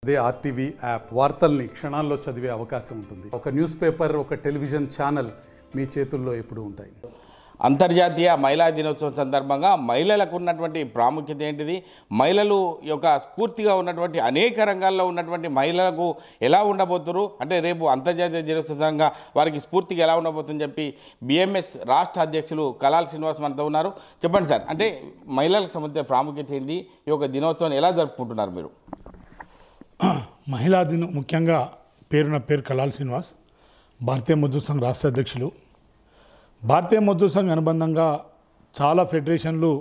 అదే RTV app వార్తల్ని క్షణాల్లో చదివే అవకాశం ఉంటుంది. ఒక న్యూస్ పేపర్, ఒక టెలివిజన్ ఛానల్ మీ చేతుల్లో ఎప్పుడూ ఉంటాయి. అంతర్జాతీయ మహిళా దినోత్సవం సందర్భంగా మహిళలకు ఉన్నటువంటి ప్రాముఖ్యత ఏంటిది, మహిళలు యొక్క స్ఫూర్తిగా ఉన్నటువంటి అనేక రంగాల్లో ఉన్నటువంటి మహిళలకు ఎలా ఉండబోతున్నారు అంటే రేపు అంతర్జాతీయ దినోత్సవంగా వారికి స్ఫూర్తిగా ఎలా ఉండబోతుందని చెప్పి బిఎంఎస్ రాష్ట్ర అధ్యక్షులు కలాల్ శ్రీనివాస్ మనతో ఉన్నారు. చెప్పండి సార్, అంటే మహిళలకు సంబంధించిన ప్రాముఖ్యత ఏంటి, ఈ యొక్క దినోత్సవాన్ని ఎలా జరుపుకుంటున్నారు మీరు? మహిళా దినం ముఖ్యంగా పేరు కలాల్ శ్రీనివాస్, భారతీయ మజ్దూర్ సంఘ్ రాష్ట్ర అధ్యక్షులు. భారతీయ మజ్దూర్ సంఘ్ అనుబంధంగా చాలా ఫెడరేషన్లు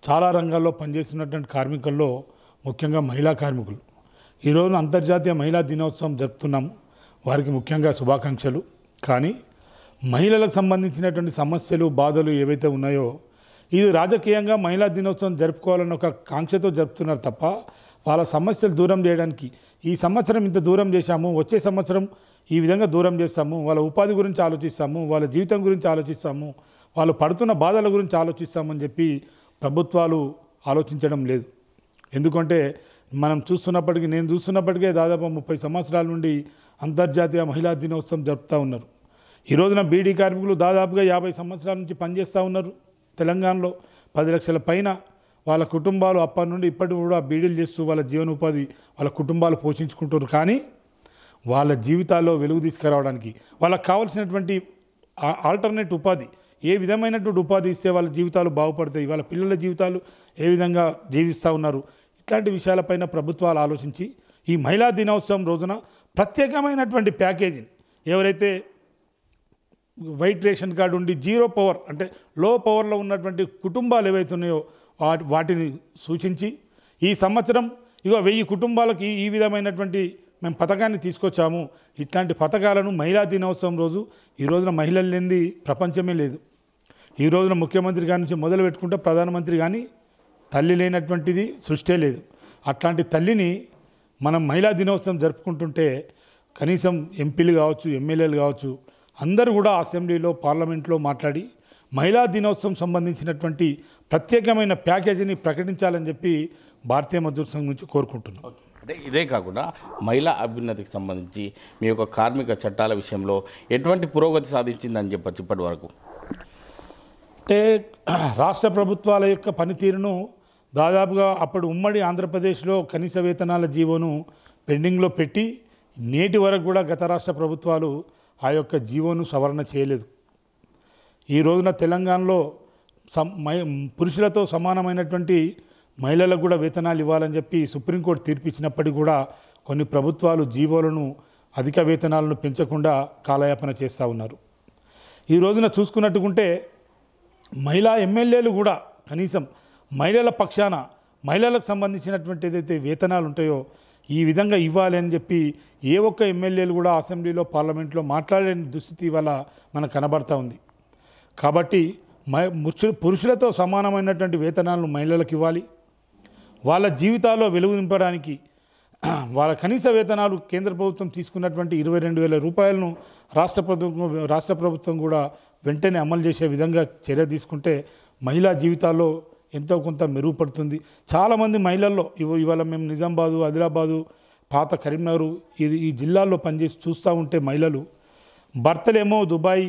చాలా రంగాల్లో పనిచేస్తున్నటువంటి కార్మికుల్లో ముఖ్యంగా మహిళా కార్మికులు ఈరోజు అంతర్జాతీయ మహిళా దినోత్సవం జరుపుతున్నాము. వారికి ముఖ్యంగా శుభాకాంక్షలు. కానీ మహిళలకు సంబంధించినటువంటి సమస్యలు బాధలు ఏవైతే ఉన్నాయో ఇది రాజకీయంగా మహిళా దినోత్సవం జరుపుకోవాలని ఒక కాంక్షతో జరుపుతున్నారు తప్ప వాళ్ళ సమస్యలు దూరం చేయడానికి ఈ సంవత్సరం ఇంత దూరం చేశాము, వచ్చే సంవత్సరం ఈ విధంగా దూరం చేస్తాము, వాళ్ళ ఉపాధి గురించి ఆలోచిస్తాము, వాళ్ళ జీవితం గురించి ఆలోచిస్తాము, వాళ్ళు పడుతున్న బాధల గురించి ఆలోచిస్తామని చెప్పి ప్రభుత్వాలు ఆలోచించడం లేదు. ఎందుకంటే మనం నేను చూస్తున్నప్పటికే దాదాపు 30 సంవత్సరాల నుండి అంతర్జాతీయ మహిళా దినోత్సవం జరుపుతూ ఉన్నారు. ఈ రోజున బీడీ కార్మికులు దాదాపుగా 50 సంవత్సరాల నుంచి పనిచేస్తూ ఉన్నారు. తెలంగాణలో 10 లక్షల పైన వాళ్ళ కుటుంబాలు అప్పటి నుండి ఇప్పటి కూడా బీడీలు చేస్తూ వాళ్ళ జీవనోపాధి వాళ్ళ కుటుంబాలు పోషించుకుంటారు. కానీ వాళ్ళ జీవితాల్లో వెలుగు తీసుకురావడానికి వాళ్ళకి కావాల్సినటువంటి ఆల్టర్నేట్ ఉపాధి, ఏ విధమైనటువంటి ఉపాధి ఇస్తే వాళ్ళ జీవితాలు బాగుపడతాయి, వాళ్ళ పిల్లల జీవితాలు ఏ విధంగా జీవిస్తూ ఉన్నారు, ఇట్లాంటి విషయాలపైన ప్రభుత్వాలు ఆలోచించి ఈ మహిళా దినోత్సవం రోజున ప్రత్యేకమైనటువంటి ప్యాకేజీని ఎవరైతే వైట్ రేషన్ కార్డు ఉండి 0 పవర్ అంటే లో పవర్లో ఉన్నటువంటి కుటుంబాలు ఏవైతే ఉన్నాయో వాటిని సూచించి ఈ సంవత్సరం 1000 కుటుంబాలకు ఈ విధమైనటువంటి మేము పథకాన్ని తీసుకొచ్చాము. ఇట్లాంటి పథకాలను మహిళా దినోత్సవం రోజు ఈ రోజున మహిళలు లేనిది ప్రపంచమే లేదు. ఈ రోజున ముఖ్యమంత్రి గారి నుంచి మొదలు పెట్టుకుంటే ప్రధానమంత్రి కానీ తల్లి లేనటువంటిది సృష్టే లేదు. అట్లాంటి తల్లిని మనం మహిళా దినోత్సవం జరుపుకుంటుంటే కనీసం ఎంపీలు కావచ్చు, ఎమ్మెల్యేలు కావచ్చు, అందరూ కూడా అసెంబ్లీలో పార్లమెంట్లో మాట్లాడి మహిళా దినోత్సవం సంబంధించినటువంటి ప్రత్యేకమైన ప్యాకేజీని ప్రకటించాలని చెప్పి భారతీయ మజ్దూర్ సంఘం నుంచి కోరుకుంటున్నాం. అంటే ఇదే కాకుండా మహిళా అభ్యున్నతికి సంబంధించి మీ యొక్క కార్మిక చట్టాల విషయంలో ఎటువంటి పురోగతి సాధించిందని చెప్పచ్చు ఇప్పటి వరకు? అంటే రాష్ట్ర ప్రభుత్వాల యొక్క పనితీరును దాదాపుగా అప్పుడు ఉమ్మడి ఆంధ్రప్రదేశ్లో కనీస వేతనాల జీవోను పెండింగ్లో పెట్టి నేటి వరకు కూడా గత రాష్ట్ర ప్రభుత్వాలు ఆ యొక్క జీవోను సవరణ చేయలేదు. ఈ రోజున తెలంగాణలో పురుషులతో సమానమైనటువంటి మహిళలకు కూడా వేతనాలు ఇవ్వాలని చెప్పి సుప్రీంకోర్టు తీర్పు ఇచ్చినప్పటికీ కూడా కొన్ని ప్రభుత్వాలు జీవోలను అధిక వేతనాలను పెంచకుండా కాలయాపన చేస్తూ ఉన్నారు. ఈ రోజున చూసుకున్నట్టుకుంటే మహిళా ఎమ్మెల్యేలు కూడా కనీసం మహిళల పక్షాన మహిళలకు సంబంధించినటువంటి ఏదైతే వేతనాలు ఉంటాయో ఈ విధంగా ఇవ్వాలి అని చెప్పి ఏ ఒక్క ఎమ్మెల్యేలు కూడా అసెంబ్లీలో పార్లమెంట్లో మాట్లాడలేని దుస్థితి వల్ల మనకు కనబడతా ఉంది. కాబట్టి పురుషులతో సమానమైనటువంటి వేతనాలను మహిళలకు ఇవ్వాలి. వాళ్ళ జీవితాల్లో వెలుగు నింపడానికి వాళ్ళ కనీస వేతనాలు కేంద్ర ప్రభుత్వం తీసుకున్నటువంటి 22,000 రూపాయలను రాష్ట్ర ప్రభుత్వం కూడా వెంటనే అమలు చేసే విధంగా చర్య తీసుకుంటే మహిళా జీవితాల్లో ఎంతో కొంత మెరుగుపడుతుంది. చాలామంది మహిళల్లో ఇవాళ మేము నిజామాబాదు, ఆదిలాబాదు, పాత కరీంనగర్ ఈ జిల్లాల్లో పనిచేసి చూస్తూ ఉంటే మహిళలు భర్తలేమో దుబాయ్,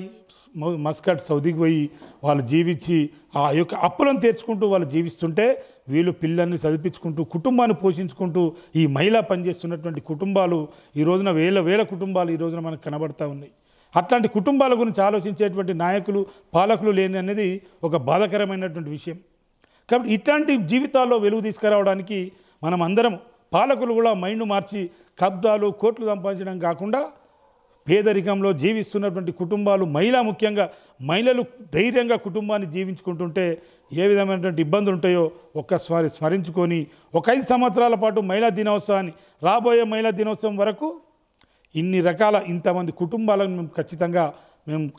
మస్కట్, సౌదీకి పోయి వాళ్ళు జీవించి ఆ యొక్క అప్పులను తీర్చుకుంటూ వాళ్ళు జీవిస్తుంటే వీళ్ళు పిల్లల్ని చదివించుకుంటూ కుటుంబాన్ని పోషించుకుంటూ ఈ మహిళ పనిచేస్తున్నటువంటి కుటుంబాలు ఈ రోజున వేల కుటుంబాలు ఈ రోజున మనకు కనబడతా ఉన్నాయి. అట్లాంటి కుటుంబాల గురించి ఆలోచించేటువంటి నాయకులు, పాలకులు లేని అనేది ఒక బాధాకరమైనటువంటి విషయం. కాబట్టి ఇట్లాంటి జీవితాల్లో వెలుగు తీసుకురావడానికి మనం అందరం పాలకులు కూడా మైండ్ మార్చి కబ్జాలు, కోట్లు సంపాదించడం కాకుండా పేదరికంలో జీవిస్తున్నటువంటి కుటుంబాలు ముఖ్యంగా మహిళలు ధైర్యంగా కుటుంబాన్ని జీవించుకుంటుంటే ఏ విధమైనటువంటి ఇబ్బందులు ఉంటాయో ఒక్కసారి స్మరించుకొని ఒక 5 సంవత్సరాల పాటు మహిళా దినోత్సవాన్ని రాబోయే మహిళా దినోత్సవం వరకు ఇంతమంది కుటుంబాలను మేము ఖచ్చితంగా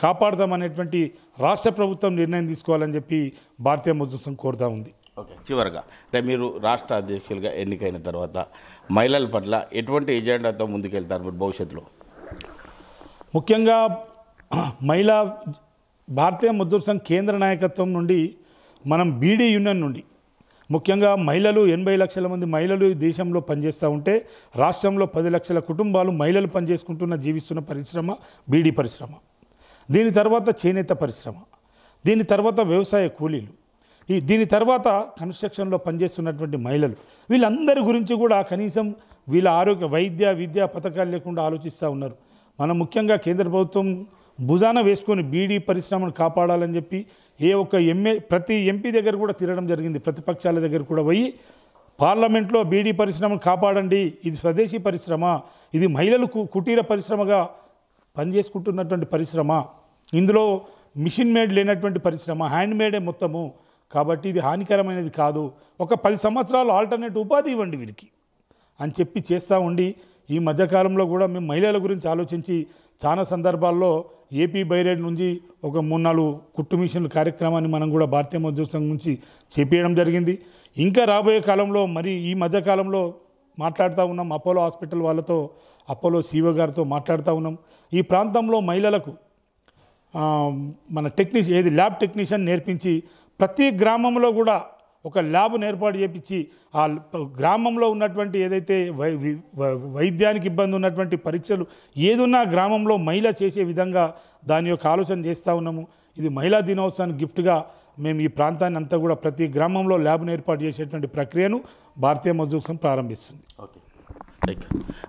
కాపాడదామనేటువంటి రాష్ట్ర ప్రభుత్వం నిర్ణయం తీసుకోవాలని చెప్పి భారతీయ మజ్దూర్ సంఘం కోరుతూ ఉంది. ఓకే, చివరిగా అంటే మీరు రాష్ట్ర అధ్యక్షులుగా ఎన్నికైన తర్వాత మహిళల పట్ల ఎటువంటి ఎజెండాతో ముందుకెళ్తారు మీరు భవిష్యత్తులో? ముఖ్యంగా భారతీయ మజ్దూర్ సంఘ్ కేంద్ర నాయకత్వం నుండి మనం బీడీ యూనియన్ నుండి ముఖ్యంగా మహిళలు 80 లక్షల మంది మహిళలు ఈ దేశంలో పనిచేస్తూ ఉంటే రాష్ట్రంలో 10 లక్షల కుటుంబాలు మహిళలు పనిచేసుకుంటున్న జీవిస్తున్న పరిశ్రమ బీడీ పరిశ్రమ. దీని తర్వాత చేనేత పరిశ్రమ, దీని తర్వాత వ్యవసాయ కూలీలు, దీని తర్వాత కన్స్ట్రక్షన్లో పనిచేస్తున్నటువంటి మహిళలు, వీళ్ళందరి గురించి కూడా కనీసం వీళ్ళ ఆరోగ్య వైద్య విద్యా పథకాలు లేకుండా ఆలోచిస్తూ ఉన్నారు. మనం ముఖ్యంగా కేంద్ర ప్రభుత్వం భుజాన వేసుకొని బీడీ పరిశ్రమను కాపాడాలని చెప్పి ప్రతి ఎంపీ దగ్గర కూడా తిరగడం జరిగింది. ప్రతిపక్షాల దగ్గర కూడా పోయి పార్లమెంట్లో బీడీ పరిశ్రమను కాపాడండి, ఇది స్వదేశీ పరిశ్రమ, ఇది మహిళలకు కుటీర పరిశ్రమగా పనిచేసుకుంటున్నటువంటి పరిశ్రమ, ఇందులో మిషన్ మేడ్ లేనటువంటి పరిశ్రమ, హ్యాండ్ మేడే మొత్తము, కాబట్టి ఇది హానికరమైనది కాదు, ఒక 10 సంవత్సరాలు ఆల్టర్నేట్ ఉపాధి ఇవ్వండి వీరికి అని చెప్పి చేస్తూ ఉండి ఈ మధ్యకాలంలో కూడా మేము మహిళల గురించి ఆలోచించి చాలా సందర్భాల్లో ఏపీ బైరేడ్ నుంచి ఒక 3-4 కుట్టు మిషన్ల కార్యక్రమాన్ని మనం కూడా భారతీయ మజ్దూర్ సంఘం నుంచి చేపించడం జరిగింది. ఇంకా రాబోయే కాలంలో మరి ఈ మధ్యకాలంలో మాట్లాడుతూ ఉన్నాం, అపోలో హాస్పిటల్ వాళ్ళతో, అపోలో సీఓ గారితో మాట్లాడుతూ ఉన్నాం. ఈ ప్రాంతంలో మహిళలకు మన ల్యాబ్ టెక్నీషియన్ నేర్పించి ప్రతి గ్రామంలో కూడా ఒక ల్యాబ్ను ఏర్పాటు చేయించి ఆ గ్రామంలో ఉన్నటువంటి ఏదైతే వైద్యానికి ఇబ్బంది ఉన్నటువంటి పరీక్షలు ఏదున్నా గ్రామంలో మహిళ చేసే విధంగా దాని యొక్క ఆలోచన చేస్తూ ఉన్నాము. ఇది మహిళా దినోత్సవానికి గిఫ్ట్గా మేము ఈ ప్రాంతాన్ని అంతా కూడా ప్రతి గ్రామంలో ల్యాబ్ను ఏర్పాటు చేసేటువంటి ప్రక్రియను భారతీయ మజ్దూర్ సంఘం ప్రారంభిస్తుంది. ఓకే,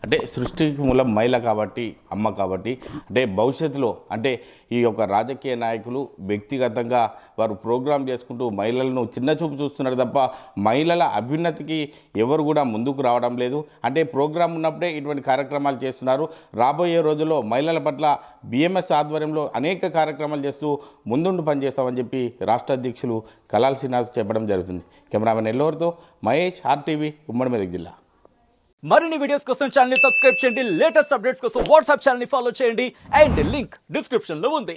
అంటే సృష్టికి మూలం మహిళ కాబట్టి, అమ్మ కాబట్టి, అంటే భవిష్యత్తులో అంటే ఈ యొక్క రాజకీయ నాయకులు వ్యక్తిగతంగా వారు ప్రోగ్రాం చేసుకుంటూ మహిళలను చిన్నచూపు చూస్తున్నారు తప్ప మహిళల అభ్యున్నతికి ఎవరు కూడా ముందుకు రావడం లేదు. అంటే ప్రోగ్రాం ఉన్నప్పుడే ఇటువంటి కార్యక్రమాలు చేస్తున్నారు. రాబోయే రోజుల్లో మహిళల పట్ల బిఎంఎస్ ఆధ్వర్యంలో అనేక కార్యక్రమాలు చేస్తూ ముందుండి పనిచేస్తామని చెప్పి రాష్ట్ర అధ్యక్షులు కలాల్ శ్రీనివాస్ చెప్పడం జరుగుతుంది. కెమెరామెన్ ఎల్లూరుతో మహేష్, ఆర్టీవీ, ఉమ్మడి మెదక్ జిల్లా. మరిన్ని వీడియోస్ కోసం ఛానల్ ని సబ్స్క్రైబ్ చేయండి, లేటెస్ట్ అప్డేట్స్ కోసం వాట్సాప్ ఛానల్ ని ఫాలో చేయండి అండ్ లింక్ డిస్క్రిప్షన్ లో ఉంది.